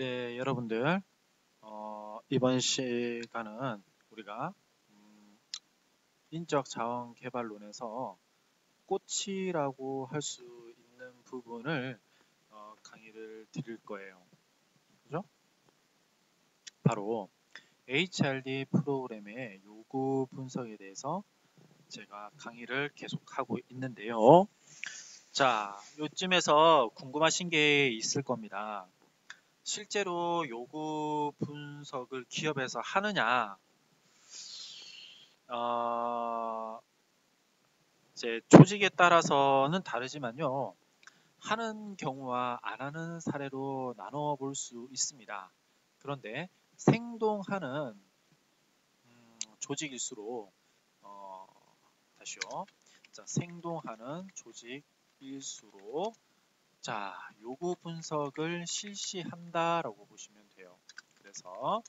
네, 여러분들, 이번 시간은 우리가 인적 자원 개발론에서 꽃이라고 할 수 있는 부분을 강의를 드릴 거예요. 그죠? 바로 HRD 프로그램의 요구 분석에 대해서 제가 강의를 계속하고 있는데요. 자, 요쯤에서 궁금하신 게 있을 겁니다. 실제로 요구 분석을 기업에서 하느냐? 이제 조직에 따라서는 다르지만요. 하는 경우와 안 하는 사례로 나눠 볼 수 있습니다. 그런데 생동하는 조직일수록 다시요. 자, 생동하는 조직일수록 자, 요구 분석을 실시한다라고 보시면 돼요. 그래서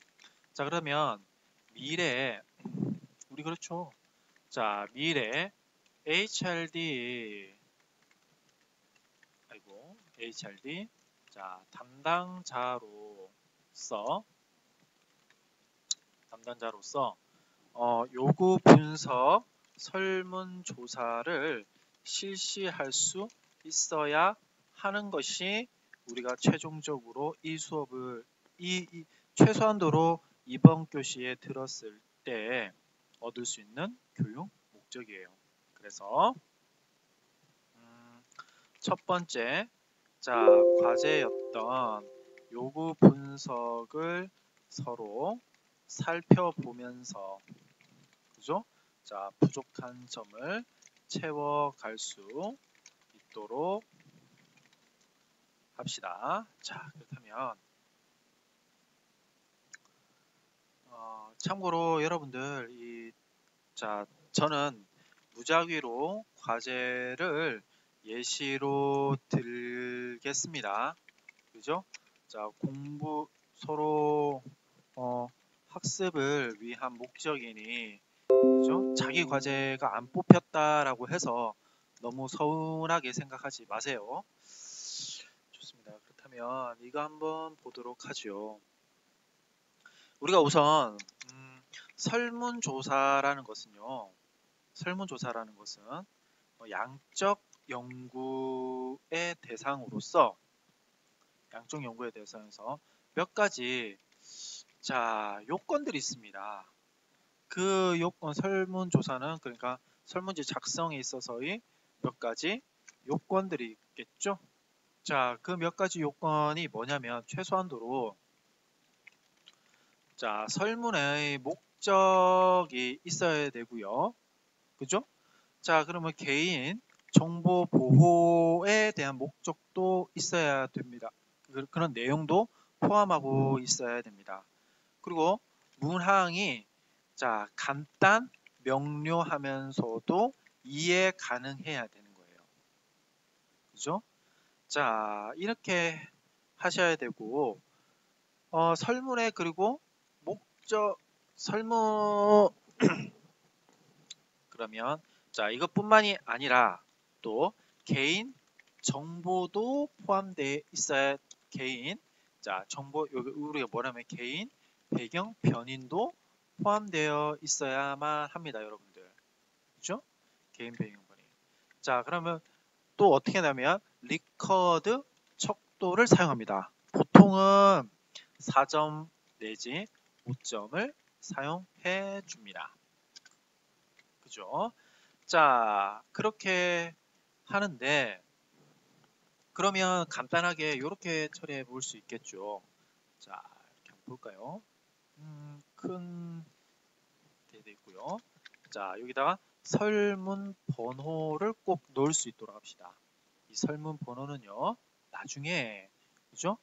자, 그러면 미래 우리 그렇죠. 자, 미래 HRD 자, 담당자로서 요구 분석 설문조사를 실시할 수 있어야 하는 것이 우리가 최종적으로 이 수업을 최소한도로 이번 교시에 들었을 때 얻을 수 있는 교육 목적이에요. 그래서 첫 번째 자, 과제였던 요구 분석을 서로 살펴보면서 그죠? 자, 부족한 점을 채워갈 수 있도록 합시다. 자, 그렇다면 참고로 여러분들 자, 저는 무작위로 과제를 예시로 들겠습니다. 그죠? 자, 공부 서로 학습을 위한 목적이니 그죠? 자기 과제가 안 뽑혔다라고 해서 너무 서운하게 생각하지 마세요. 좋습니다. 그렇다면 이거 한번 보도록 하죠. 우리가 우선 설문조사라는 것은요. 설문조사라는 것은 양적 연구의 대상으로서 몇 가지 자, 요건들이 있습니다. 그 요건 설문조사는 그러니까 설문지 작성에 있어서의 몇 가지 요건들이 있겠죠. 자, 그 몇 가지 요건이 뭐냐면 최소한도로 자, 설문의 목적이 있어야 되고요. 그죠? 자, 그러면 개인 정보 보호에 대한 목적도 있어야 됩니다. 그런 내용도 포함하고 있어야 됩니다. 그리고 문항이 자, 간단 명료하면서도 이해 가능해야 되는 거예요. 그죠? 자, 이렇게 하셔야 되고 설문에 그리고 목적 설문 그러면 자, 이것뿐만이 아니라 또 개인 정보도 포함되어 있어야 개인 자, 정보 여기 우리가 뭐라면 개인 배경 변인도 포함되어 있어야만 합니다, 여러분들. 그죠? 개인 배경 변인. 자, 그러면 또 어떻게 하냐면 리커드 척도를 사용합니다. 보통은 4점 내지 5점을 사용해 줍니다. 그죠? 자, 그렇게 하는데 그러면 간단하게 이렇게 처리해 볼 수 있겠죠. 자, 이렇게 한번 볼까요? 큰 데도 있고요. 자, 여기다가 설문 번호를 꼭 넣을 수 있도록 합시다. 이 설문 번호는요, 나중에 그죠?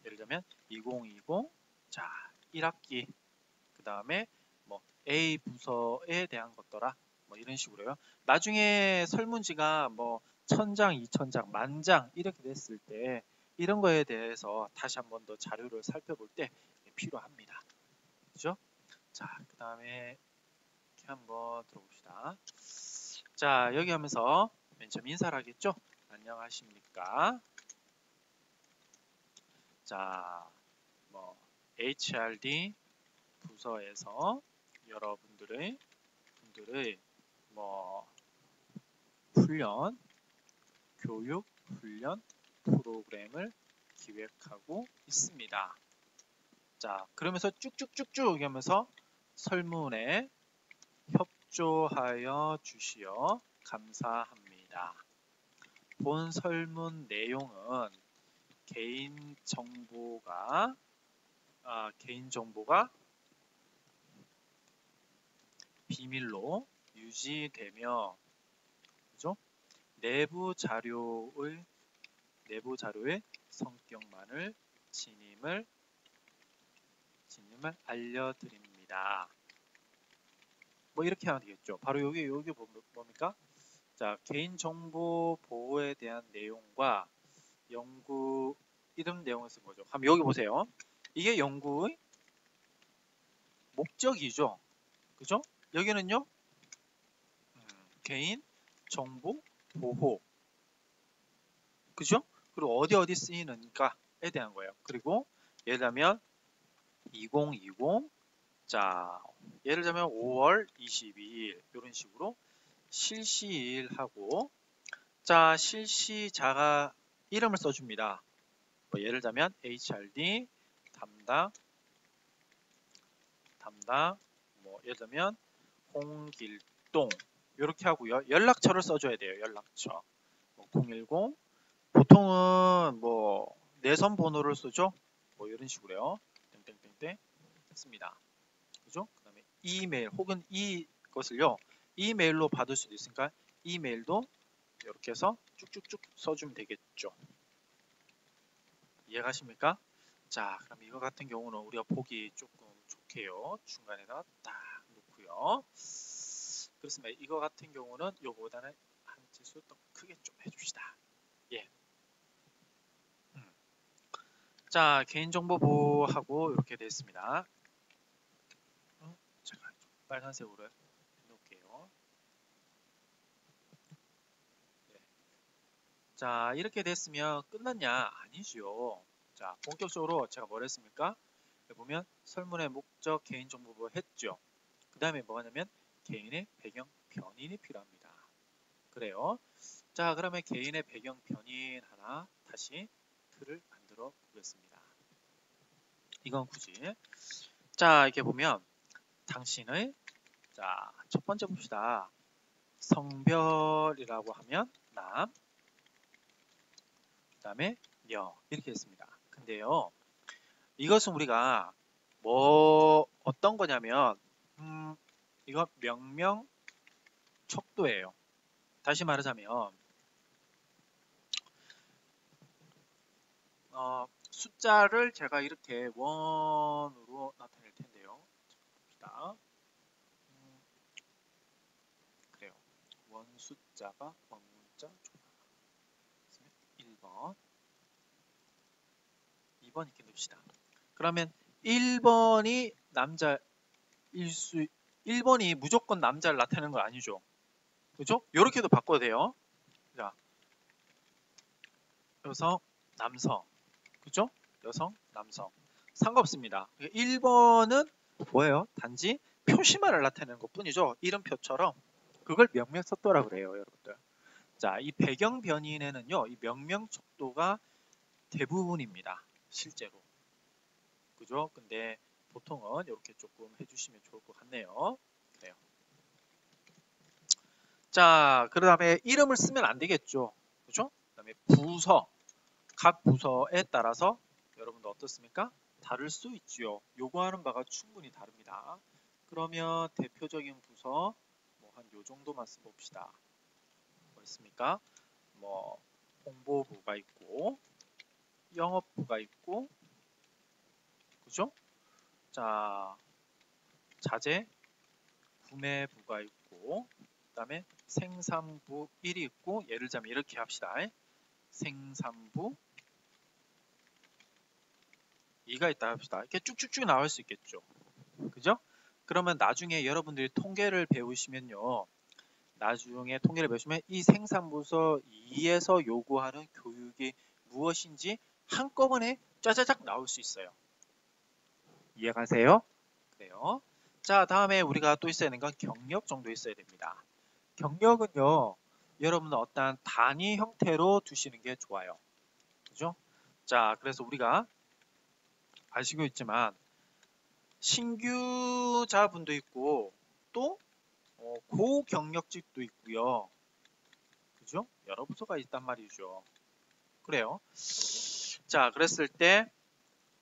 예를 들면 2020 자, 1학기 그 다음에 뭐 A 부서에 대한 것더라 뭐 이런 식으로요. 나중에 설문지가 뭐 1000장, 2000장, 만장 이렇게 됐을 때 이런 거에 대해서 다시 한번 더 자료를 살펴볼 때 필요합니다. 그죠? 자, 그 다음에 이렇게 한번 들어봅시다. 자, 여기 하면서 맨 처음 인사를 하겠죠? 안녕하십니까? 자, 뭐 HRD 부서에서 여러분들의 뭐 훈련, 교육 훈련 프로그램을 기획하고 있습니다. 자, 그러면서 쭉쭉쭉쭉 하면서 설문에 협조하여 주시어 감사합니다. 본 설문 내용은 개인정보가 비밀로 유지되며, 그죠? 내부 자료의 성격만을 진임을 알려드립니다. 뭐 이렇게 하면 되겠죠. 바로 여기 뭡니까? 자, 개인정보 보호에 대한 내용과 연구 이런 내용을 쓴 거죠. 그럼 여기 보세요. 이게 연구의 목적이죠. 그죠? 여기는요. 개인 정보 보호. 그죠? 그리고 어디 쓰이는가에 대한 거예요. 그리고 예를 들면 2020 자, 예를 들면 5월 22일 이런 식으로 실시일하고 자, 실시자가 이름을 써줍니다. 뭐 예를 들면 HRD 담당 뭐 예를 들면 홍길동 이렇게 하고요. 연락처를 써줘야 돼요. 연락처 뭐 010 보통은 뭐 내선 번호를 쓰죠. 뭐 이런 식으로요. 땡땡땡땡 했습니다. 그죠? 그 다음에 이메일 혹은 이것을요. 이메일로 받을 수도 있으니까 이메일도 이렇게 해서 쭉쭉쭉 써주면 되겠죠. 이해가십니까? 자, 그럼 이거 같은 경우는 우리가 보기 조금 좋게요. 중간에다 딱 놓고요. 그렇습니다. 이거 같은 경우는 요거보다는 한 치수 더 크게 좀 해줍시다. 예. 자, 개인정보 보호하고 이렇게 됐습니다. 제가 좀 빨간색으로 해놓을게요. 네. 자, 이렇게 됐으면 끝났냐? 아니죠. 자, 본격적으로 제가 뭘 했습니까? 여기 보면 설문의 목적, 개인정보 보호 했죠. 그 다음에 뭐가 냐면 개인의 배경 변인이 필요합니다. 그래요. 자, 그러면 개인의 배경 변인 하나 다시 글을 만들어 보겠습니다. 이건 굳이. 자, 이렇게 보면 당신의 자, 첫 번째 봅시다. 성별이라고 하면 남, 그 다음에 여 이렇게 했습니다. 근데요, 이것은 우리가 뭐 어떤 거냐면 이거 명명 척도예요. 다시 말하자면 숫자를 제가 이렇게 원으로 나타낼 텐데요. 봅시다. 그래요. 원 숫자가 원문자 조나 1번 2번 이렇게 넣읍시다. 그러면 1번이 남자일 수 1번이 무조건 남자를 나타내는 거 아니죠. 그죠? 이렇게도 바꿔도 돼요. 자, 여성, 남성. 그죠? 여성, 남성. 상관없습니다. 1번은 뭐예요? 단지 표시만을 나타내는 것 뿐이죠. 이름표처럼. 그걸 명명척도라고 그래요, 여러분들. 자, 이 배경 변인에는요, 이 명명 척도가 대부분입니다. 실제로. 그죠? 근데 보통은 이렇게 조금 해주시면 좋을 것 같네요. 그래요. 자, 그 다음에 이름을 쓰면 안 되겠죠. 그죠? 그 다음에 부서. 각 부서에 따라서 여러분들 어떻습니까? 다를 수 있지요. 요구하는 바가 충분히 다릅니다. 그러면 대표적인 부서 뭐 한 요 정도만 써봅시다. 뭐 있습니까? 뭐 홍보부가 있고 영업부가 있고 그죠? 자, 자재 구매부가 있고 그 다음에 생산부 1이 있고 예를 들자면 이렇게 합시다. 생산부 2가 있다 합시다. 이렇게 쭉쭉쭉 나올 수 있겠죠. 그죠? 그러면 나중에 여러분들이 통계를 배우시면요. 나중에 통계를 배우시면 이 생산부서 2에서 요구하는 교육이 무엇인지 한꺼번에 짜자작 나올 수 있어요. 이해가세요? 그래요. 자, 다음에 우리가 또 있어야 되는 건 경력 정도 있어야 됩니다. 경력은요, 여러분은 어떠한 단위 형태로 두시는 게 좋아요. 그죠? 자, 그래서 우리가 아시고 있지만 신규자분도 있고 또 고경력직도 있고요. 그죠? 여러 부서가 있단 말이죠. 그래요. 자, 그랬을 때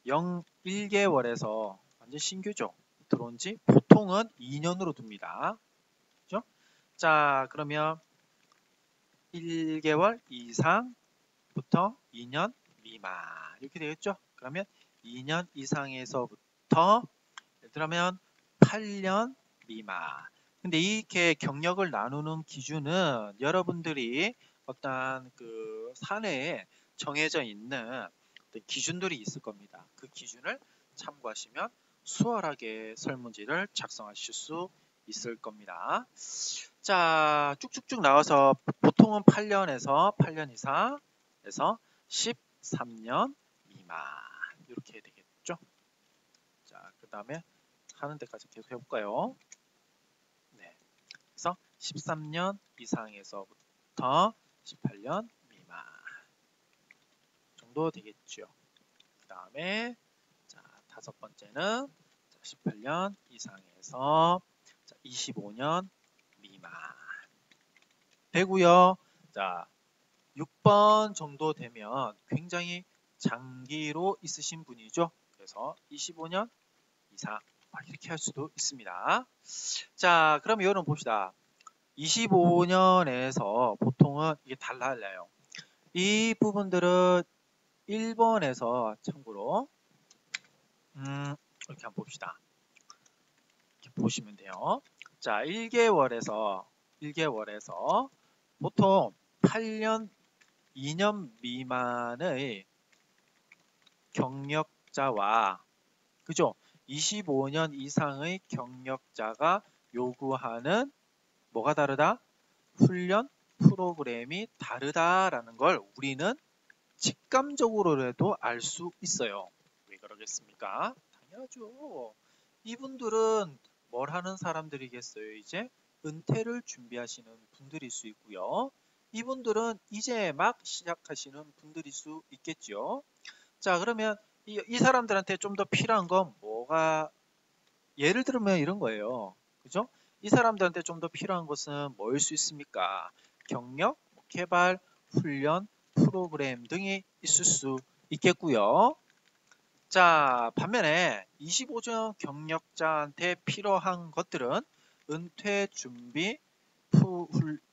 1개월에서 완전 신규죠. 들어온 지 보통은 2년으로 둡니다. 그죠? 자, 그러면 1개월 이상부터 2년 미만 이렇게 되겠죠? 그러면 2년 이상에서부터 예를 들면 8년 미만. 근데 이렇게 경력을 나누는 기준은 여러분들이 어떤 그 사내에 정해져 있는 기준들이 있을 겁니다. 그 기준을 참고하시면 수월하게 설문지를 작성하실 수 있을 겁니다. 자, 쭉쭉쭉 나와서 보통은 8년 이상에서 13년 미만 이렇게 되겠죠. 자, 그 다음에 하는 데까지 계속 해볼까요? 네, 그래서 13년 이상에서부터 18년 미만 정도 되겠죠. 그 다음에 자, 5번째는 18년 이상에서 25년 미만 되고요. 자, 6번 정도 되면 굉장히 장기로 있으신 분이죠. 그래서 25년 이상 이렇게 할 수도 있습니다. 자, 그럼 이거는 봅시다. 25년에서 보통은 이게 달라요. 이 부분들은 1번에서 참고로 이렇게 한번 봅시다. 이렇게 보시면 돼요. 자, 1개월에서 보통 8년 2년 미만의 경력자와 그죠? 25년 이상의 경력자가 요구하는 뭐가 다르다? 훈련 프로그램이 다르다라는 걸 우리는 직감적으로라도 알 수 있어요. 왜 그러겠습니까? 당연하죠. 이분들은 뭘 하는 사람들이겠어요? 이제 은퇴를 준비하시는 분들일 수 있고요. 이분들은 이제 막 시작하시는 분들일 수 있겠죠. 자, 그러면 이 사람들한테 좀 더 필요한 건 뭐가 예를 들면 이런 거예요. 그죠? 이 사람들한테 좀 더 필요한 것은 뭐일 수 있습니까? 경력, 개발, 훈련, 프로그램 등이 있을 수 있겠고요. 자, 반면에 25년 경력자한테 필요한 것들은 은퇴 준비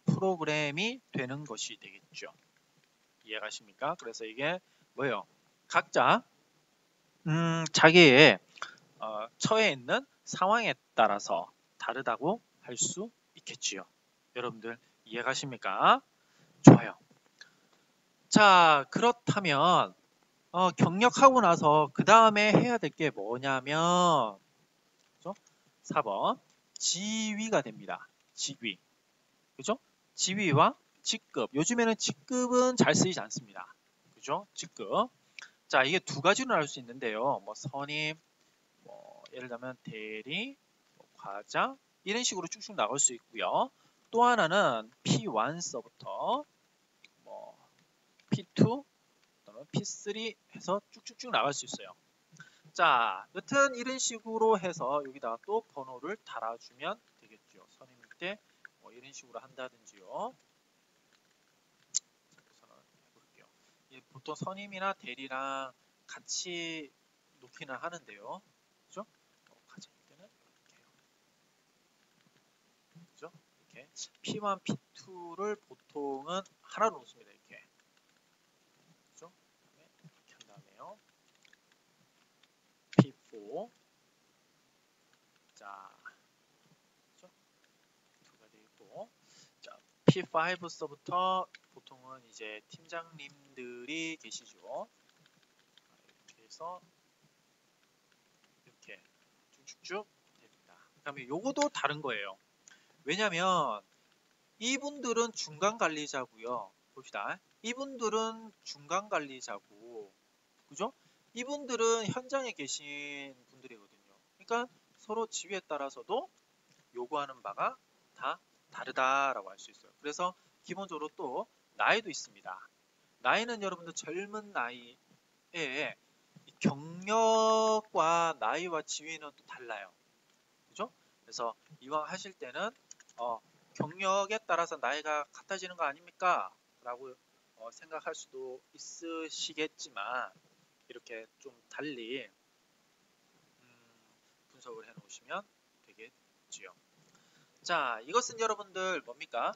프로그램이 되는 것이 되겠죠. 이해가십니까? 그래서 이게 뭐예요? 각자 자기의 처해 있는 상황에 따라서 다르다고 할 수 있겠지요. 여러분들 이해가십니까? 좋아요. 자, 그렇다면 경력하고 나서 그 다음에 해야 될 게 뭐냐면 그죠? 4번 지위가 됩니다. 지위. 그죠? 지위와 직급. 요즘에는 직급은 잘 쓰이지 않습니다. 그죠? 직급. 자, 이게 두 가지로 나올 수 있는데요. 뭐 선임, 뭐 예를 들면 대리, 뭐 과장 이런 식으로 쭉쭉 나올 수 있고요. 또 하나는 P1서부터 뭐 P2, P3 해서 쭉쭉쭉 나갈 수 있어요. 자, 여튼 이런 식으로 해서 여기다가 또 번호를 달아주면 되겠죠. 선임일 때 뭐 이런 식으로 한다든지요. 우선은 해볼게요. 보통 선임이나 대리랑 같이 놓기는 하는데요. 그죠? 과장일 때는 이렇게 해요. 그죠? 이렇게 P1, P2를 보통은 하나로 놓습니다. 이렇게. 그죠? 그다음에 이렇게 한 다음에요. P4 자, 그죠? 2가 되고 자, P5서부터 보통은 이제 팀장님들이 계시죠. 이렇게 해서 이렇게 쭉쭉쭉 됩니다. 그다음에 요거도 다른 거예요. 왜냐면 이분들은 중간 관리자고요. 봅시다. 이분들은 중간 관리자고, 그죠? 이분들은 현장에 계신 분들이거든요. 그러니까 서로 지위에 따라서도 요구하는 바가 다 다르다라고 할 수 있어요. 그래서 기본적으로 또 나이도 있습니다. 나이는 여러분들 젊은 나이에 경력과 나이와 지위는 또 달라요. 그죠? 그래서 이왕 하실 때는 경력에 따라서 나이가 같아지는 거 아닙니까? 라고 생각할 수도 있으시겠지만 이렇게 좀 달리 분석을 해 놓으시면 되겠지요. 자, 이것은 여러분들 뭡니까?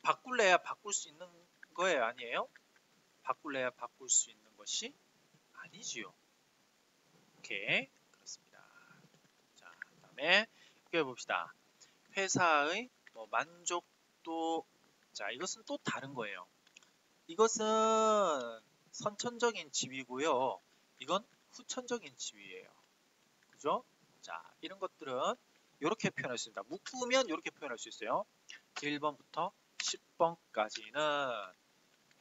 바꿀래야 바꿀 수 있는 거예요, 아니에요? 바꿀래야 바꿀 수 있는 것이 아니지요. 오케이, 그렇습니다. 자, 그다음에 봅시다. 회사의 만족도. 자, 이것은 또 다른 거예요. 이것은 선천적인 지위고요. 이건 후천적인 지위예요. 그죠? 자, 이런 것들은 이렇게 표현할 수 있습니다. 묶으면 이렇게 표현할 수 있어요. 1번부터 10번까지는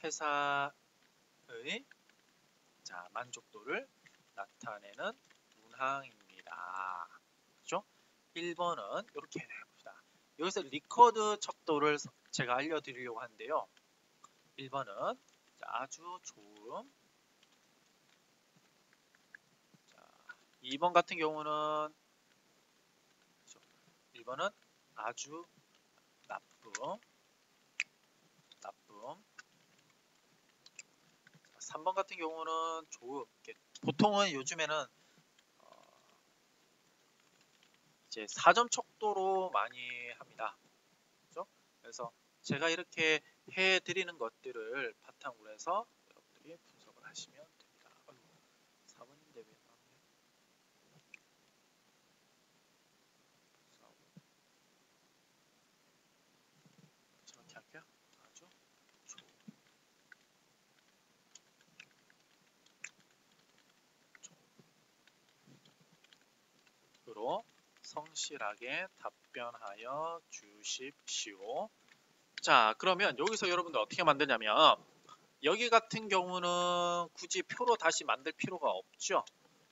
회사의 만족도를 나타내는 문항입니다. 그죠? 1번은 이렇게 해봅시다. 여기서 리커드 척도를 제가 알려드리려고 하는데요. 1번은 아주 좋음. 자, 2번 같은 경우는 1번은 아주 나쁨. 3번 같은 경우는 좋음. 보통은 요즘에는 이제 4점 척도로 많이 합니다. 그렇죠? 그래서 제가 이렇게 해드리는 것들을 바탕으로 해서 여러분들이 분석을 하시면 됩니다. 4번인데 왜 나오네? 저렇게 할게요. 아주 으로 성실하게 답변하여 주십시오. 자, 그러면 여기서 여러분들 어떻게 만드냐면 여기 같은 경우는 굳이 표로 다시 만들 필요가 없죠.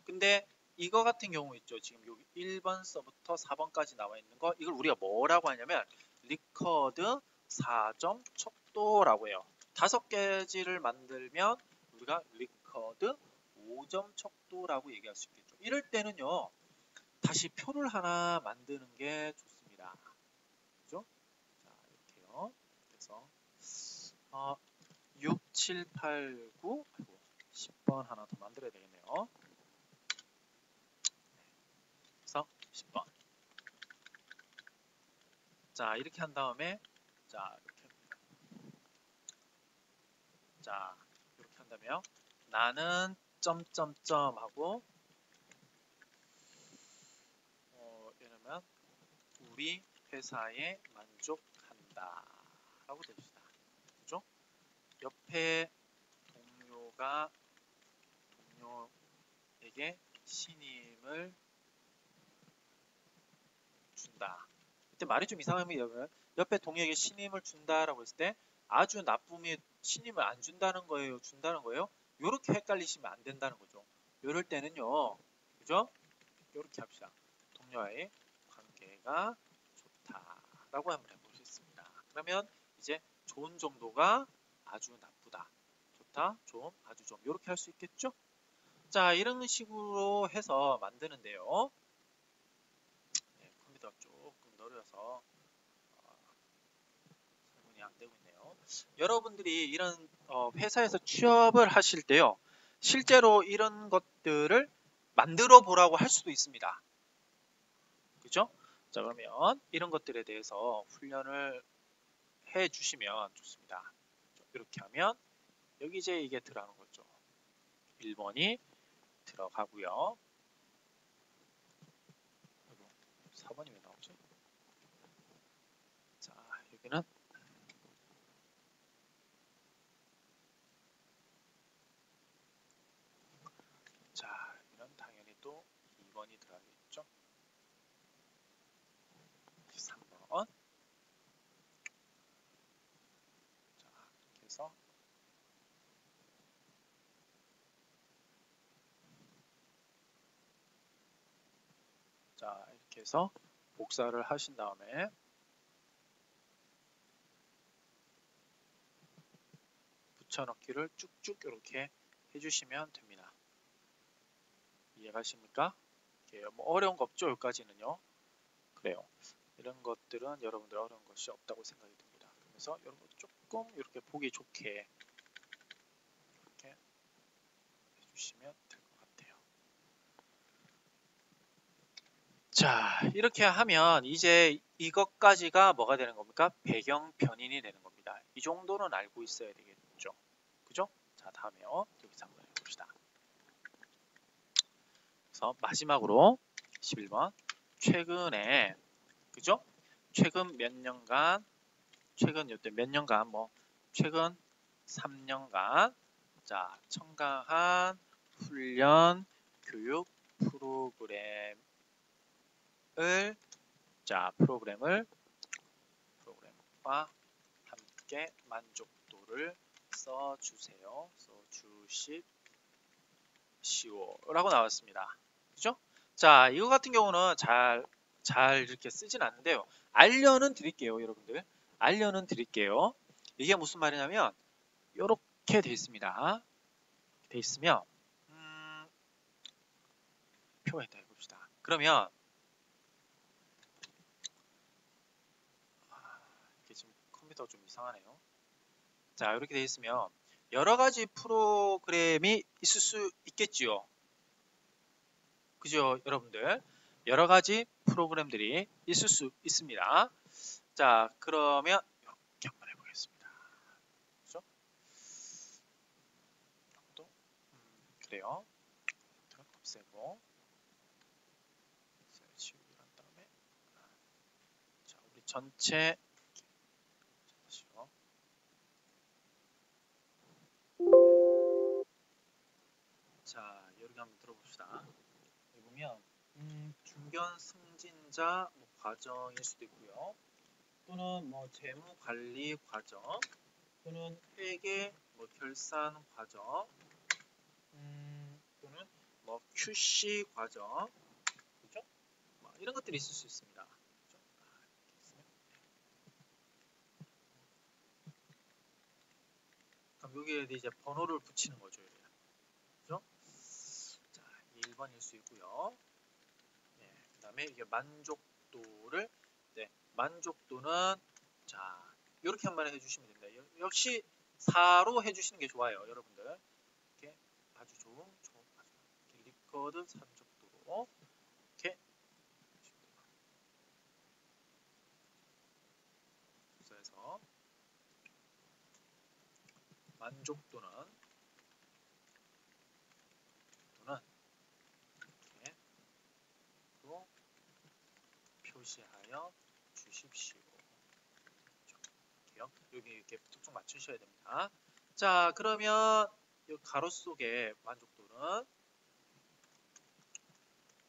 근데 이거 같은 경우 있죠. 지금 여기 1번서부터 4번까지 나와 있는 거, 이걸 우리가 뭐라고 하냐면 리커드 4점 척도라고 해요. 5개지를 만들면 우리가 리커드 5점 척도라고 얘기할 수 있겠죠. 이럴 때는요, 다시 표를 하나 만드는 게 좋습니다. 그죠? 자, 이렇게요. 그래서 6, 7, 8, 9, 10번 하나 더 만들어야 되겠네요. 그래서 10번. 자, 이렇게 한 다음에 자, 이렇게 한다면 나는 점점점 하고 이러면 우리 회사에 만족한다 라고 됩시다. 그죠? 옆에 동료에게 신임을 준다. 이때 말이 좀 이상하면 옆에 동료에게 신임을 준다라고 했을 때 아주 나쁨이 신임을 안 준다는 거예요, 준다는 거예요? 이렇게 헷갈리시면 안 된다는 거죠. 이럴 때는요, 그죠? 이렇게 합시다. 동료와의 관계가 좋다라고 한번 해보겠습니다. 그러면 이제 좋은 정도가 아주 나쁘다, 좋다, 좀, 아주 좀 이렇게 할 수 있겠죠? 자, 이런 식으로 해서 만드는데요. 네, 컴퓨터가 조금 느려서 설문이 안 되고 있네요. 여러분들이 이런 회사에서 취업을 하실 때요, 실제로 이런 것들을 만들어 보라고 할 수도 있습니다. 그죠? 자, 그러면 이런 것들에 대해서 훈련을 해 주시면 좋습니다. 이렇게 하면 여기 이제 이게 들어가는 거죠. 1번이 들어가고요. 4번이 왜 나오지? 자, 여기는 자, 여기는 당연히 또 2번이 들어가겠죠. 3번. 자, 이렇게 해서 이렇게 해서 복사를 하신 다음에 붙여넣기를 쭉쭉 이렇게 해주시면 됩니다. 이해가십니까? 뭐 어려운 거 없죠? 여기까지는요. 그래요. 이런 것들은 여러분들 어려운 것이 없다고 생각이 듭니다. 그래서 여러분 조금 이렇게 보기 좋게 이렇게 해주시면 될 것 같아요. 자, 이렇게 하면 이제 이것까지가 뭐가 되는 겁니까? 배경 변인이 되는 겁니다. 이 정도는 알고 있어야 되겠죠. 그죠? 자, 다음에요. 여기서 한번 해봅시다. 그래서 마지막으로 11번. 최근에, 그죠? 최근 몇 년간, 최근 요때 몇 년간, 뭐, 최근 3년간, 자, 청강한 훈련 교육 프로그램과 함께 만족도를 써주세요. 써주십시오. 라고 나왔습니다. 그죠? 자, 이거 같은 경우는 잘 이렇게 쓰진 않는데요. 알려는 드릴게요, 여러분들. 알려는 드릴게요. 이게 무슨 말이냐면, 이렇게 돼 있습니다. 돼 있으면, 표현했다 해봅시다. 그러면, 이게 지금 컴퓨터가 좀 이상하네요. 자, 이렇게 돼 있으면, 여러 가지 프로그램이 있을 수 있겠지요. 그죠, 여러분들? 여러 가지 프로그램들이 있을 수 있습니다. 자, 그러면 이렇게 한번 해보겠습니다. 그죠? 또 그래요. 없애고 치우기 한 다음에 자, 우리 전체 자, 여기 한번 들어봅시다. 여기 보면 중견 승진자 뭐 과정일 수도 있고요. 또는 뭐 재무 관리 과정, 또는 회계 뭐 결산 과정, 또는 뭐 QC 과정, 그죠? 뭐 이런 것들이 있을 수 있습니다. 그죠? 그럼 여기에 이제 번호를 붙이는 거죠. 그죠? 자, 1번일 수 있고요. 네, 그 다음에 이게 만족도를 만족도는 자 이렇게 한번 해주시면 됩니다. 역시 4로 해주시는 게 좋아요, 여러분들. 이렇게 아주 좋은 리커드 산적도로 이렇게 해서 만족도는 이렇게 또 표시하여 주십시오. 여기 이렇게 툭툭 맞추셔야 됩니다. 자, 그러면 이 가로 속에 만족도는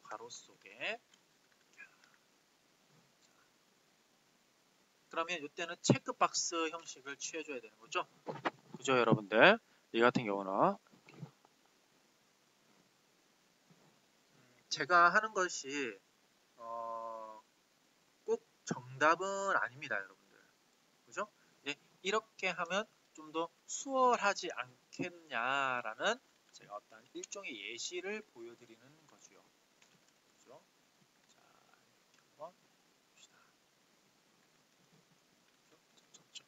가로 속에 그러면 이때는 체크박스 형식을 취해줘야 되는 거죠. 그죠, 여러분들? 이 같은 경우는 제가 하는 것이 꼭 정답은 아닙니다, 여러분들. 그죠? 이렇게 하면 좀 더 수월하지 않겠냐라는 제가 어떤 일종의 예시를 보여드리는 거죠. 그죠? 자, 이렇게 한번 봅시다. 그죠?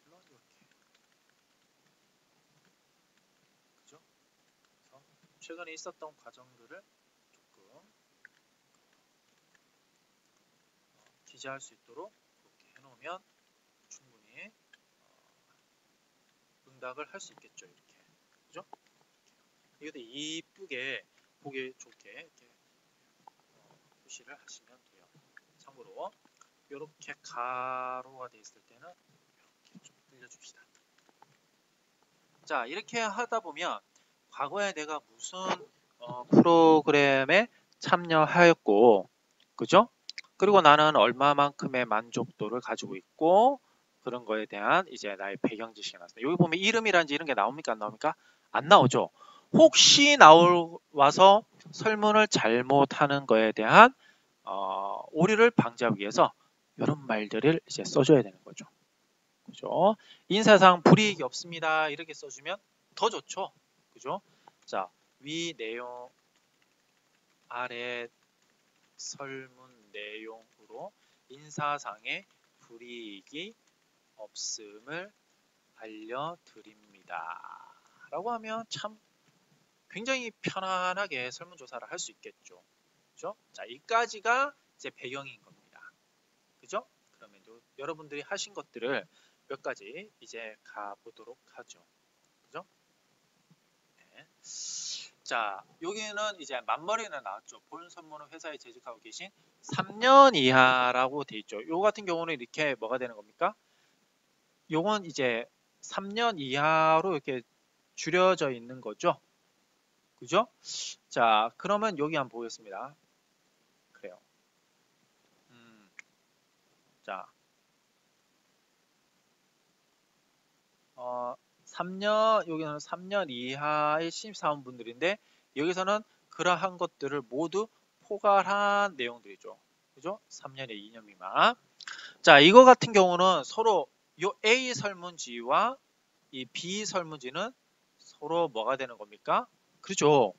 물론 이렇게. 그죠? 그래서 최근에 있었던 과정들을 조금 기재할 수 있도록 이렇게 해놓으면 충분히 응답을 할 수 있겠죠. 이렇게. 그죠? 이것도 이쁘게 보기 좋게 이렇게 표시를 하시면 돼요. 참고로 이렇게 가로가 되어 있을 때는 이렇게 좀 늘려줍시다. 자, 이렇게 하다 보면 과거에 내가 무슨 프로그램에 참여하였고, 그죠? 그리고 나는 얼마만큼의 만족도를 가지고 있고, 그런 거에 대한 이제 나의 배경 지식이 나왔어요. 여기 보면 이름이란지 이런 게 나옵니까? 안 나옵니까? 안 나오죠. 혹시 나와서 설문을 잘못하는 거에 대한 오류를 방지하기 위해서 이런 말들을 이제 써줘야 되는 거죠. 그죠? 인사상 불이익이 없습니다. 이렇게 써주면 더 좋죠. 그죠? 자, 위 내용 아래 설문 내용으로 인사상의 불이익이 없음을 알려드립니다. 라고 하면 참 굉장히 편안하게 설문조사를 할 수 있겠죠. 그죠? 자, 여기까지가 이제 배경인 겁니다. 그죠? 그러면 여러분들이 하신 것들을 몇 가지 이제 가보도록 하죠. 그죠? 네. 자, 여기는 이제 맞머리는 나왔죠. 본 설문은 회사에 재직하고 계신 3년 이하라고 돼 있죠. 요 같은 경우는 이렇게 뭐가 되는 겁니까? 요건 이제 3년 이하로 이렇게 줄여져 있는 거죠. 그죠? 자, 그러면 여기 한번 보겠습니다. 그래요. 자, 3년, 여기는 3년 이하의 신입사원분들인데, 여기서는 그러한 것들을 모두 포괄한 내용들이죠. 그죠? 3년에 2년 미만. 자, 이거 같은 경우는 서로 요 A 설문지와 이 B 설문지는 서로 뭐가 되는 겁니까? 그렇죠.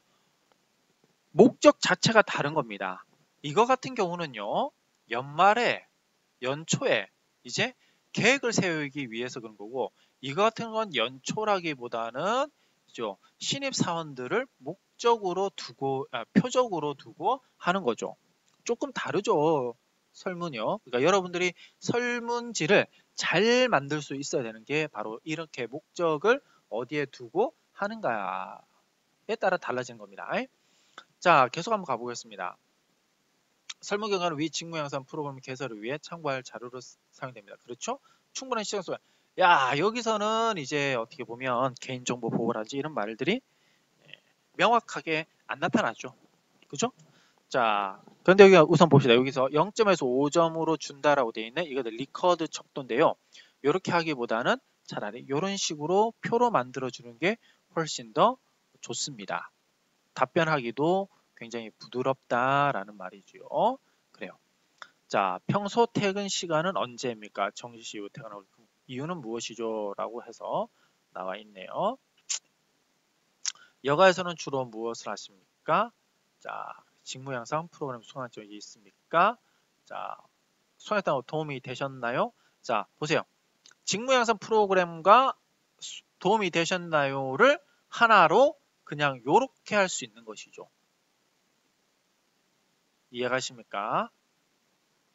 목적 자체가 다른 겁니다. 이거 같은 경우는요, 연초에 이제 계획을 세우기 위해서 그런 거고, 이거 같은 건 연초라기보다는 신입 사원들을 목적으로 두고, 표적으로 두고 하는 거죠. 조금 다르죠. 설문이요. 그러니까 여러분들이 설문지를 잘 만들 수 있어야 되는 게 바로 이렇게 목적을 어디에 두고 하는가에 따라 달라지는 겁니다. 자, 계속 한번 가보겠습니다. 설문 결과는 위 직무 양산 프로그램 개설을 위해 참고할 자료로 사용됩니다. 그렇죠? 충분한 시간 소요. 야, 여기서는 이제 어떻게 보면 개인정보 보호라든지 이런 말들이 명확하게 안 나타나죠. 그죠? 자, 그런데 여기 우선 봅시다. 여기서 0점에서 5점으로 준다라고 되어 있는 이것들 리커드 척도인데요. 이렇게 하기보다는 차라리 이런 식으로 표로 만들어주는 게 훨씬 더 좋습니다. 답변하기도 굉장히 부드럽다라는 말이죠. 그래요. 자, 평소 퇴근 시간은 언제입니까? 정시 이후 퇴근하고 이유는 무엇이죠? 라고 해서 나와 있네요. 여가에서는 주로 무엇을 하십니까? 자, 직무 향상 프로그램 수강한 적이 있습니까? 자, 수강했다고 도움이 되셨나요? 자, 보세요. 직무 향상 프로그램과 도움이 되셨나요를 하나로 그냥 요렇게 할 수 있는 것이죠. 이해가십니까?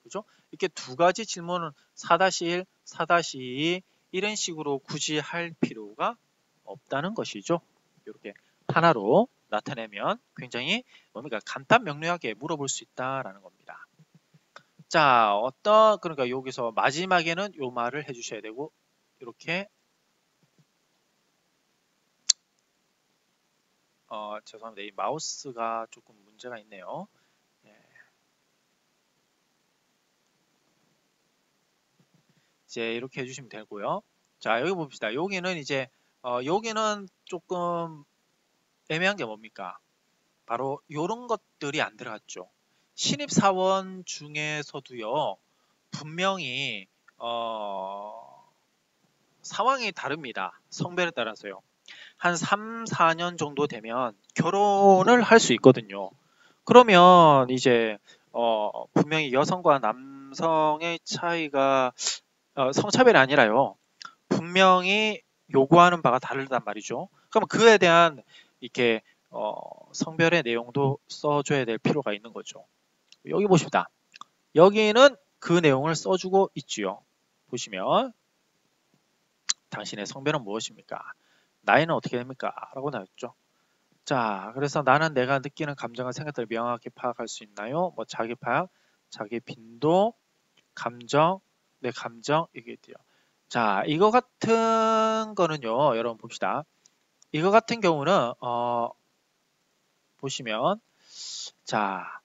그죠? 이렇게 두 가지 질문은 4-1, 4-2 이런 식으로 굳이 할 필요가 없다는 것이죠. 이렇게 하나로 나타내면 굉장히 뭡니까? 간단 명료하게 물어볼 수 있다라는 겁니다. 자, 그러니까 여기서 마지막에는 요 말을 해주셔야 되고 이렇게 죄송합니다. 이 마우스가 조금 문제가 있네요. 이제 이렇게 해주시면 되고요. 자, 여기 봅시다. 여기는 이제 여기는 조금 애매한 게 뭡니까? 바로 이런 것들이 안 들어갔죠. 신입사원 중에서도요, 분명히 상황이 다릅니다. 성별에 따라서요. 한 3, 4년 정도 되면 결혼을 할 수 있거든요. 그러면 이제 분명히 여성과 남성의 차이가 성차별이 아니라요. 분명히 요구하는 바가 다르단 말이죠. 그럼 그에 대한 이렇게 성별의 내용도 써줘야 될 필요가 있는 거죠. 여기 보십니다. 여기는 그 내용을 써주고 있지요. 보시면 당신의 성별은 무엇입니까? 나이는 어떻게 됩니까? 라고 나왔죠. 자, 그래서 나는 내가 느끼는 감정과 생각들을 명확히 파악할 수 있나요? 뭐 자기 파악, 자기 빈도, 감정, 내 감정 이게 있대요. 자, 이거 같은 거는요, 여러분 봅시다. 이거 같은 경우는 보시면 자,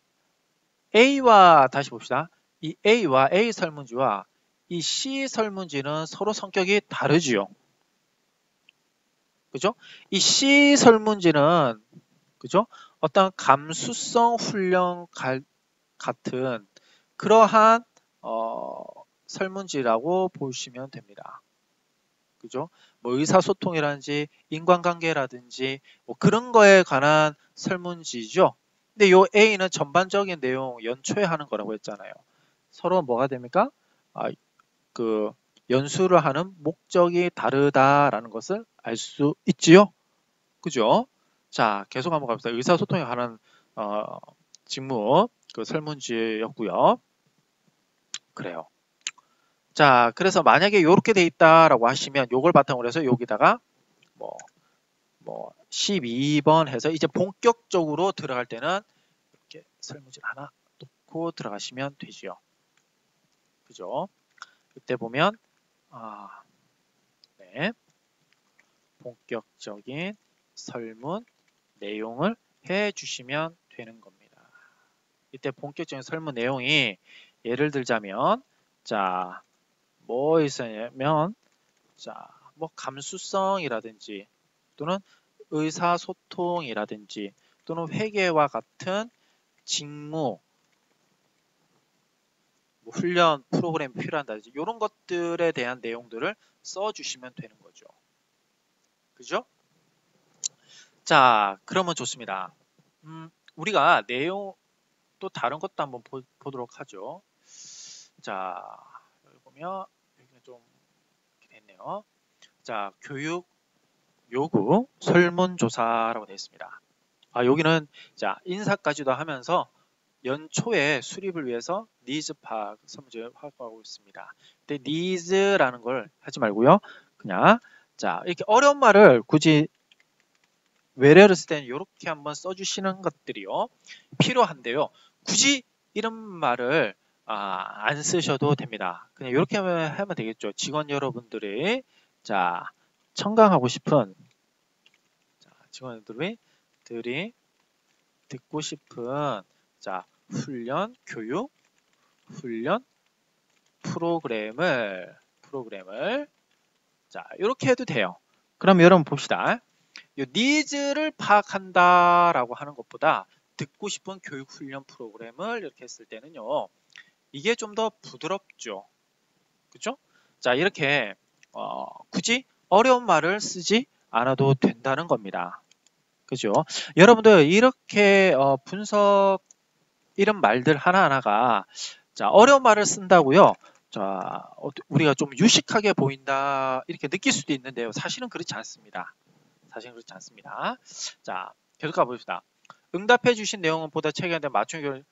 A와 다시 봅시다. 이 A와 A 설문지와 이 C 설문지는 서로 성격이 다르지요. 그죠? 이 C 설문지는 그죠? 어떤 감수성 훈련 같은 그러한 설문지라고 보시면 됩니다. 그죠? 뭐 의사소통이라든지 인간관계라든지 뭐 그런 거에 관한 설문지죠. 근데 요 A는 전반적인 내용 연초에 하는 거라고 했잖아요. 서로 뭐가 됩니까? 그 연수를 하는 목적이 다르다라는 것을 알 수 있지요. 그죠? 자, 계속 한번 갑시다. 의사소통에 관한 어, 직무 그 설문지였고요. 그래요. 자, 그래서 만약에 이렇게 돼 있다라고 하시면 요걸 바탕으로 해서 여기다가 뭐 12번 해서 이제 본격적으로 들어갈 때는 이렇게 설문지를 하나 놓고 들어가시면 되지요. 그죠? 이때 보면 네. 본격적인 설문 내용을 해 주시면 되는 겁니다. 이때 본격적인 설문 내용이 예를 들자면 자, 뭐 있었냐면 자, 뭐 감수성이라든지 또는 의사소통이라든지 또는 회계와 같은 직무, 뭐 훈련 프로그램이 필요한다든지 이런 것들에 대한 내용들을 써주시면 되는 거죠. 그죠? 자, 그러면 좋습니다. 우리가 내용 또 다른 것도 한번 보도록 하죠. 자, 여기 보면 여기는 좀 이렇게 됐네요. 자, 교육 요구 설문조사라고 되어 있습니다. 여기는 자 인사까지도 하면서 연초에 수립을 위해서 니즈 파악 설문지를 확보하고 있습니다. 근데 니즈라는 걸 하지 말고요. 그냥 자 이렇게 어려운 말을 굳이 외래어를 쓸 때는 이렇게 한번 써주시는 것들이요 필요한데요. 굳이 이런 말을 안 쓰셔도 됩니다. 그냥 이렇게 하면 되겠죠. 직원 여러분들이 자 청강하고 싶은 직원들이 듣고 싶은 자 훈련 프로그램을 자 이렇게 해도 돼요. 그럼 여러분 봅시다. 이 니즈를 파악한다라고 하는 것보다 듣고 싶은 교육 훈련 프로그램을 이렇게 했을 때는요. 이게 좀 더 부드럽죠. 그죠? 자 이렇게 굳이 어려운 말을 쓰지 않아도 된다는 겁니다. 그죠? 여러분들 이렇게 분석 이런 말들 하나하나가 자 어려운 말을 쓴다고요. 자 우리가 좀 유식하게 보인다 이렇게 느낄 수도 있는데요. 사실은 그렇지 않습니다. 자 계속 가봅시다. 응답해 주신 내용은 보다 체계화된 맞춤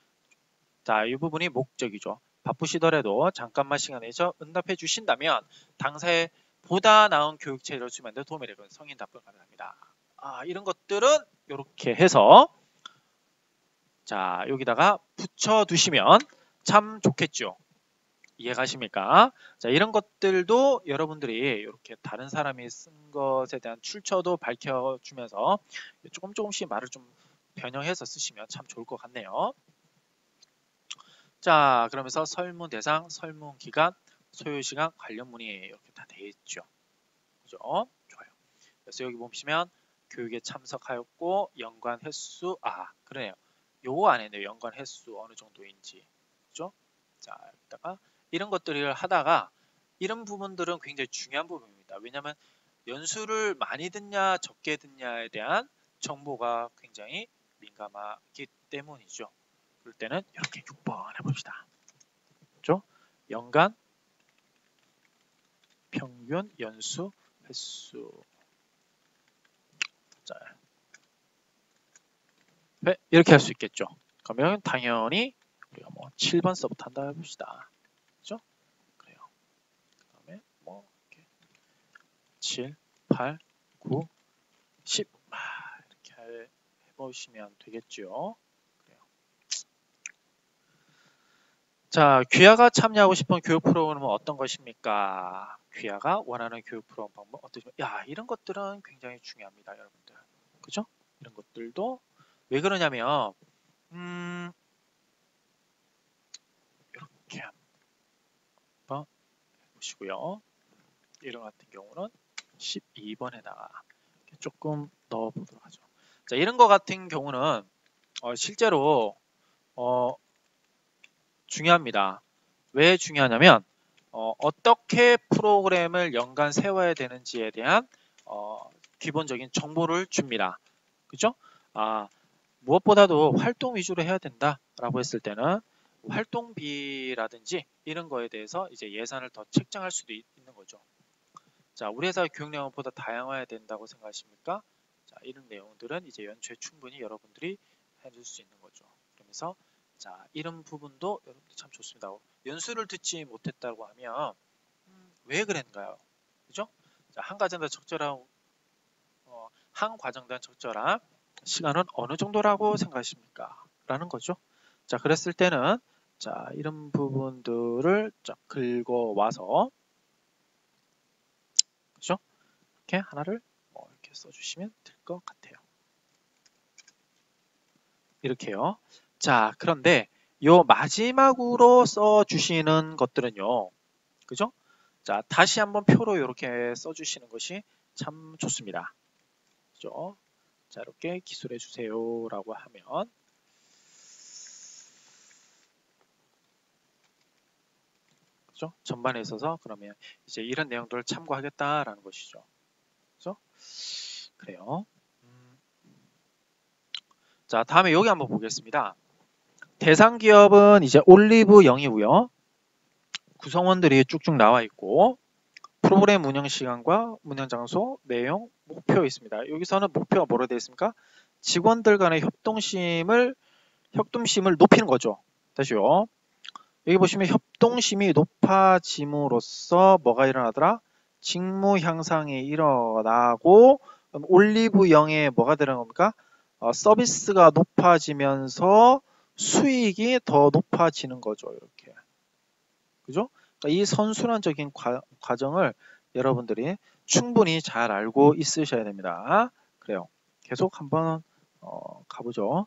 자이 부분이 목적이죠. 바쁘시더라도 잠깐만 시간 내서 응답해 주신다면 당사에 보다 나은 교육 체제를 수행하는 데 도움이 되는 성인 답변 가능합니다. 이런 것들은 이렇게 해서 자 여기다가 붙여 두시면 참 좋겠죠. 이해가십니까? 자 이런 것들도 여러분들이 이렇게 다른 사람이 쓴 것에 대한 출처도 밝혀주면서 조금씩 말을 좀 변형해서 쓰시면 참 좋을 것 같네요. 자 그러면서 설문 대상, 설문 기간, 소요 시간, 관련 문의 이렇게 다 되어 있죠. 그죠? 좋아요. 그래서 여기 보시면 교육에 참석하였고 연관 횟수 그러네요. 요거 안 했네요. 연관 횟수 어느 정도인지. 그죠? 자, 여기다가 이런 것들을 하다가 이런 부분들은 굉장히 중요한 부분입니다. 왜냐하면 연수를 많이 듣냐 적게 듣냐에 대한 정보가 굉장히 민감하기 때문이죠. 그럴 때는 이렇게 6번 해봅시다. 그죠? 연간, 평균, 연수, 횟수. 자, 네, 이렇게 할 수 있겠죠. 그러면 당연히 우리가 뭐 7번 서부터 한다 해봅시다. 그죠? 그래요. 그 다음에 뭐 이렇게 7, 8, 9, 10 이렇게 해보시면 되겠죠. 그래요. 자, 귀하가 참여하고 싶은 교육 프로그램은 어떤 것입니까? 귀하가 원하는 교육 프로그램 방법 어떠십니까? 이런 것들은 굉장히 중요합니다, 여러분들. 그죠? 이런 것들도 왜 그러냐면 이렇게 한번 보시고요. 이런 같은 경우는 12번에다가 조금 넣어보도록 하죠. 자, 이런 거 같은 경우는 실제로 중요합니다. 왜 중요하냐면 어떻게 프로그램을 연간 세워야 되는지에 대한 기본적인 정보를 줍니다. 그죠? 무엇보다도 활동 위주로 해야 된다라고 했을 때는 활동비라든지 이런 거에 대해서 이제 예산을 더 책정할 수도 있는 거죠. 자, 우리 회사의 교육 내용은 보다 다양해야 된다고 생각하십니까? 자, 이런 내용들은 이제 연초에 충분히 여러분들이 해줄 수 있는 거죠. 그러면서 자, 이런 부분도 여러분들 참 좋습니다. 연수를 듣지 못했다고 하면 왜 그랬는가요? 그죠? 자, 한 과정당 적절한 시간은 어느 정도라고 생각하십니까? 라는 거죠. 자, 그랬을 때는 자, 이런 부분들을 쫙 긁어와서 그죠? 이렇게 하나를 이렇게 써주시면 될 것 같아요. 이렇게요. 자, 그런데 요 마지막으로 써주시는 것들은요. 그죠? 자, 다시 한번 표로 이렇게 써주시는 것이 참 좋습니다. 그죠? 자, 이렇게 기술해 주세요라고 하면 그죠? 전반에 있어서 그러면 이제 이런 내용들을 참고하겠다라는 것이죠. 그죠? 그래요. 자, 다음에 여기 한번 보겠습니다. 대상 기업은 이제 올리브 0이고요. 구성원들이 쭉쭉 나와 있고 프로그램 운영 시간과 운영 장소, 내용, 목표 있습니다. 여기서는 목표가 뭐로 되어 있습니까? 직원들 간의 협동심을 높이는 거죠. 다시요. 여기 보시면 협동심이 높아짐으로써 뭐가 일어나더라? 직무 향상이 일어나고 올리브 0에 뭐가 들어간 겁니까? 서비스가 높아지면서 수익이 더 높아지는 거죠. 이렇게. 그죠? 그러니까 이 선순환적인 과정을 여러분들이 충분히 잘 알고 있으셔야 됩니다. 그래요. 계속 한번 가보죠.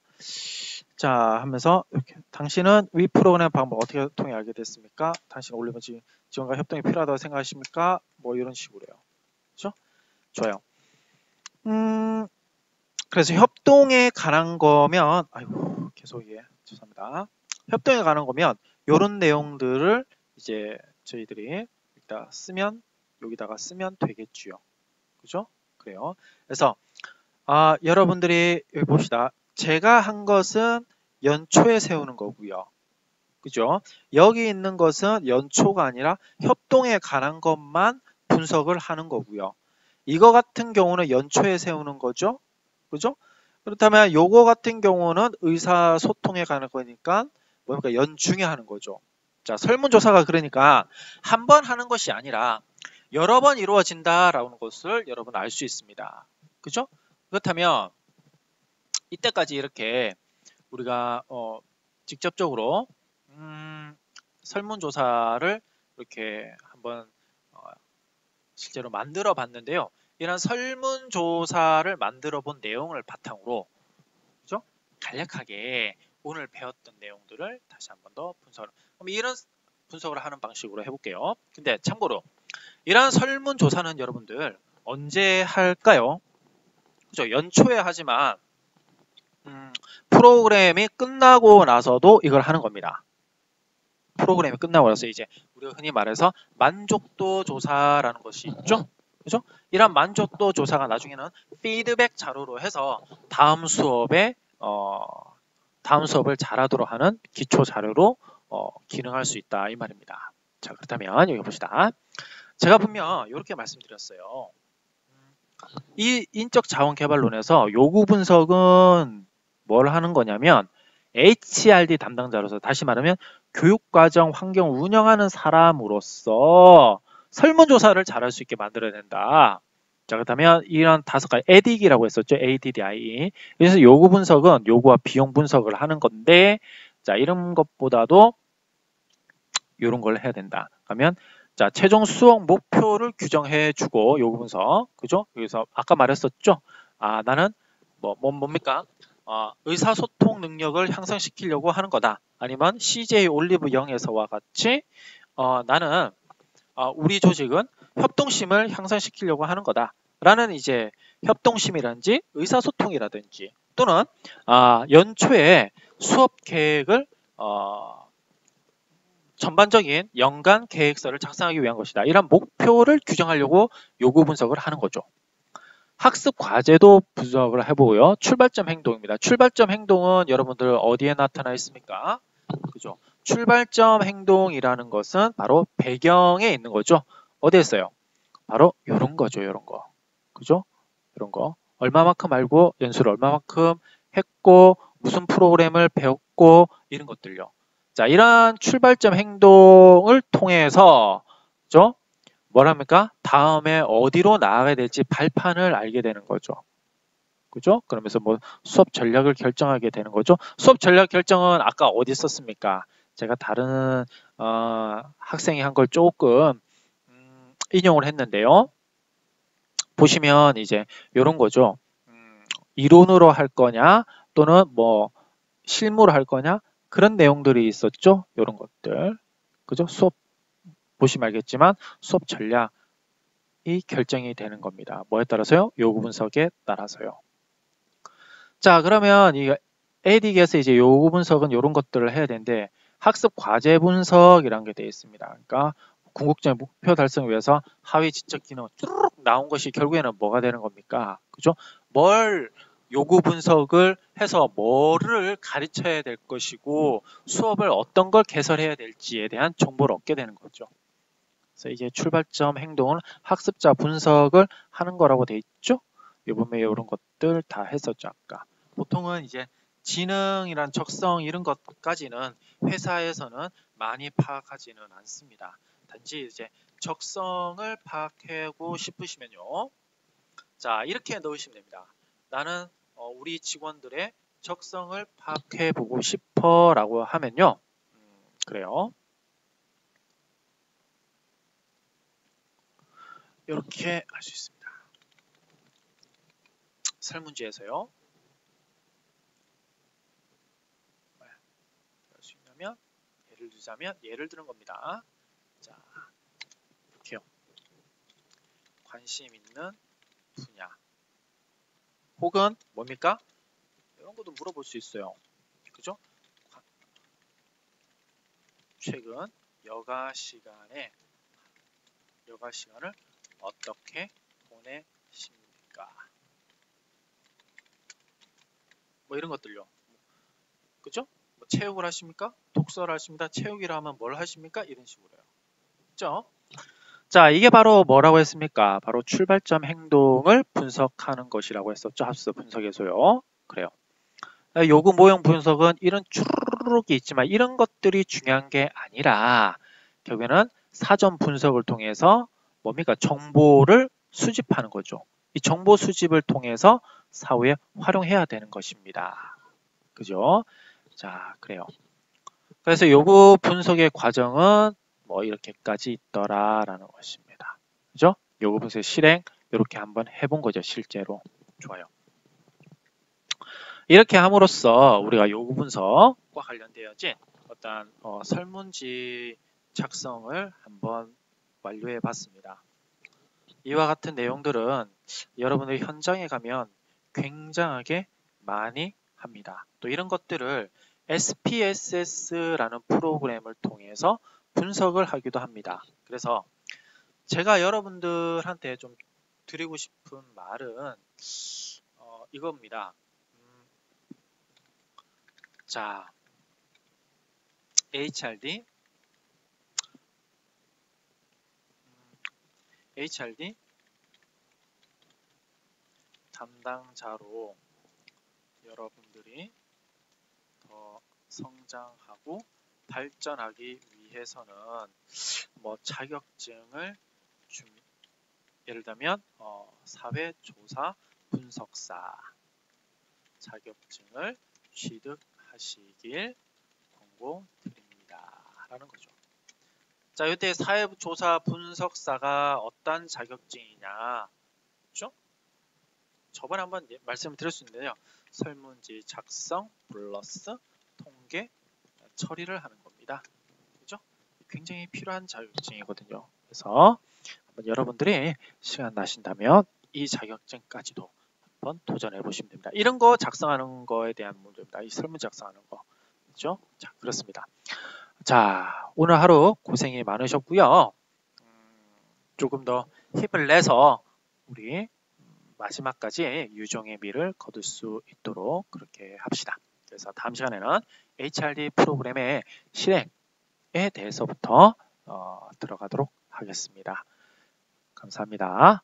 자, 하면서 이렇게 당신은 위 프로그램 방법 어떻게 통해 알게 됐습니까? 당신 올리브 지원과 협동이 필요하다고 생각하십니까? 뭐 이런 식으로요. 그렇죠? 좋아요. 그래서 협동에 관한 거면 아이고 계속 이게 죄송합니다. 협동에 관한 거면 이런 내용들을 이제 저희들이 여기다가 쓰면 되겠지요. 그죠? 그래요. 그래서 여러분들이 여기 봅시다. 제가 한 것은 연초에 세우는 거고요. 그죠? 여기 있는 것은 연초가 아니라 협동에 관한 것만 분석을 하는 거고요. 이거 같은 경우는 연초에 세우는 거죠. 그죠? 그렇다면 요거 같은 경우는 의사소통에 관한 거니까 뭡니까? 연중에 하는 거죠. 자, 설문조사가 그러니까 한 번 하는 것이 아니라 여러 번 이루어진다라는 것을 여러분 알 수 있습니다. 그죠? 그렇다면 이때까지 이렇게 우리가 직접적으로 설문조사를 이렇게 한번 실제로 만들어 봤는데요. 이런 설문조사를 만들어 본 내용을 바탕으로 그죠? 간략하게 오늘 배웠던 내용들을 다시 한번 더 분석을 그럼 이런 분석을 하는 방식으로 해볼게요. 근데 참고로 이러한 설문조사는 여러분들 언제 할까요? 그죠? 연초에 하지만 프로그램이 끝나고 나서도 이걸 하는 겁니다. 프로그램이 끝나고 나서 이제 우리가 흔히 말해서 만족도 조사라는 것이 있죠. 그죠? 이런 만족도 조사가 나중에는 피드백 자료로 해서 다음 수업을 잘하도록 하는 기초 자료로 기능할 수 있다 이 말입니다. 자, 그렇다면 여기 봅시다. 제가 분명 이렇게 말씀드렸어요. 이 인적 자원 개발론에서 요구 분석은 뭘 하는 거냐면 HRD 담당자로서 다시 말하면 교육과정 환경 운영하는 사람으로서 설문조사를 잘할 수 있게 만들어야 된다. 자, 그렇다면 이런 5가지 ADDI라고 했었죠. ADDIE. 그래서 요구 분석은 요구와 비용 분석을 하는 건데 자, 이런 것보다도 이런 걸 해야 된다. 그러면 자, 최종 수억 목표를 규정해 주고 요구 분석. 그죠? 여기서 아까 말했었죠. 나는 뭡니까? 의사소통 능력을 향상시키려고 하는 거다. 아니면 CJ 올리브 0에서와 같이 나는 우리 조직은 협동심을 향상시키려고 하는 거다. 라는 이제 협동심이라든지 의사소통이라든지 또는 연초에 수업 계획을 전반적인 연간 계획서를 작성하기 위한 것이다. 이런 목표를 규정하려고 요구 분석을 하는 거죠. 학습 과제도 분석을 해보고요. 출발점 행동입니다. 출발점 행동은 여러분들 어디에 나타나 있습니까? 그죠? 출발점 행동이라는 것은 바로 배경에 있는 거죠. 어디에 있어요? 바로 이런 거죠. 이런 거. 그죠? 이런 거. 얼마만큼 알고 연수를 얼마만큼 했고 무슨 프로그램을 배웠고 이런 것들요. 자, 이러한 출발점 행동을 통해서 그죠? 뭐랍니까? 다음에 어디로 나아가야 될지 발판을 알게 되는 거죠. 그죠? 그러면서 뭐 수업 전략을 결정하게 되는 거죠. 수업 전략 결정은 아까 어디 썼습니까? 제가 다른 학생이 한 걸 조금 인용을 했는데요. 보시면 이제 이런 거죠. 이론으로 할 거냐 또는 뭐 실무로 할 거냐 그런 내용들이 있었죠. 이런 것들. 그죠? 수업 보시면 알겠지만 수업 전략이 결정이 되는 겁니다. 뭐에 따라서요? 요구 분석에 따라서요. 자, 그러면 이 AD기에서 이제 요구 분석은 이런 것들을 해야 되는데 학습 과제 분석이라는 게 되어 있습니다. 그러니까 궁극적인 목표 달성을 위해서 하위 지적 기능 쭉 나온 것이 결국에는 뭐가 되는 겁니까? 그죠? 뭘 요구 분석을 해서 뭐를 가르쳐야 될 것이고 수업을 어떤 걸 개설해야 될지에 대한 정보를 얻게 되는 거죠. 그래서 이제 출발점 행동을 학습자 분석을 하는 거라고 돼 있죠. 이번에 이런 것들 다 했었죠 아까. 보통은 이제 지능이란 적성 이런 것까지는 회사에서는 많이 파악하지는 않습니다. 단지 이제 적성을 파악하고 싶으시면요. 자, 이렇게 넣으시면 됩니다. 나는 우리 직원들의 적성을 파악해 보고 싶어 라고 하면요. 그래요. 이렇게 할 수 있습니다. 설문지에서요. 할 수 있냐면 예를 들자면 예를 드는 겁니다. 자, 이렇게요. 관심 있는 분야. 혹은 뭡니까? 이런 것도 물어볼 수 있어요. 그죠? 최근 여가 시간을 어떻게 보내십니까? 뭐 이런 것들요. 그죠? 뭐 체육을 하십니까? 독서를 하십니다. 체육이라 하면 뭘 하십니까? 이런 식으로요. 그죠? 자, 이게 바로 뭐라고 했습니까? 바로 출발점 행동을 분석하는 것이라고 했었죠. 학습 분석에서요. 그래요. 요구 모형 분석은 이런 추르륵이 있지만 이런 것들이 중요한 게 아니라 결국에는 사전 분석을 통해서 뭡니까? 정보를 수집하는 거죠. 이 정보 수집을 통해서 사후에 활용해야 되는 것입니다. 그죠? 자, 그래요. 그래서 요구 분석의 과정은 뭐 이렇게까지 있더라라는 것입니다. 그죠? 요구 분석 실행 이렇게 한번 해본 거죠. 실제로. 좋아요. 이렇게 함으로써 우리가 요구 분석과 관련되어진 어떤 설문지 작성을 한번 완료해 봤습니다. 이와 같은 내용들은 여러분들 현장에 가면 굉장하게 많이 합니다. 또 이런 것들을 SPSS라는 프로그램을 통해서 분석을 하기도 합니다. 그래서 제가 여러분들한테 좀 드리고 싶은 말은 이겁니다. 자, HRD 담당자로 여러분들이 더 성장하고 발전하기 위해서는 뭐 자격증을 예를 들면 사회조사 분석사 자격증을 취득하시길 권고드립니다. 라는 거죠. 자, 이때 사회조사 분석사가 어떤 자격증이냐? 그렇죠? 저번에 한번 말씀을 드릴 수 있는데요. 설문지 작성 플러스 통계 처리를 하는 겁니다. 그죠? 굉장히 필요한 자격증이거든요. 그래서 한번 여러분들이 시간 나신다면 이 자격증까지도 한번 도전해 보시면 됩니다. 이런 거 작성하는 거에 대한 문제입니다. 이 설문 작성하는 거. 그렇죠? 자, 그렇습니다. 자, 오늘 하루 고생이 많으셨고요. 조금 더 힘을 내서 우리 마지막까지 유종의 미를 거둘 수 있도록 그렇게 합시다. 그래서 다음 시간에는 HRD 프로그램의 실행에 대해서부터 들어가도록 하겠습니다. 감사합니다.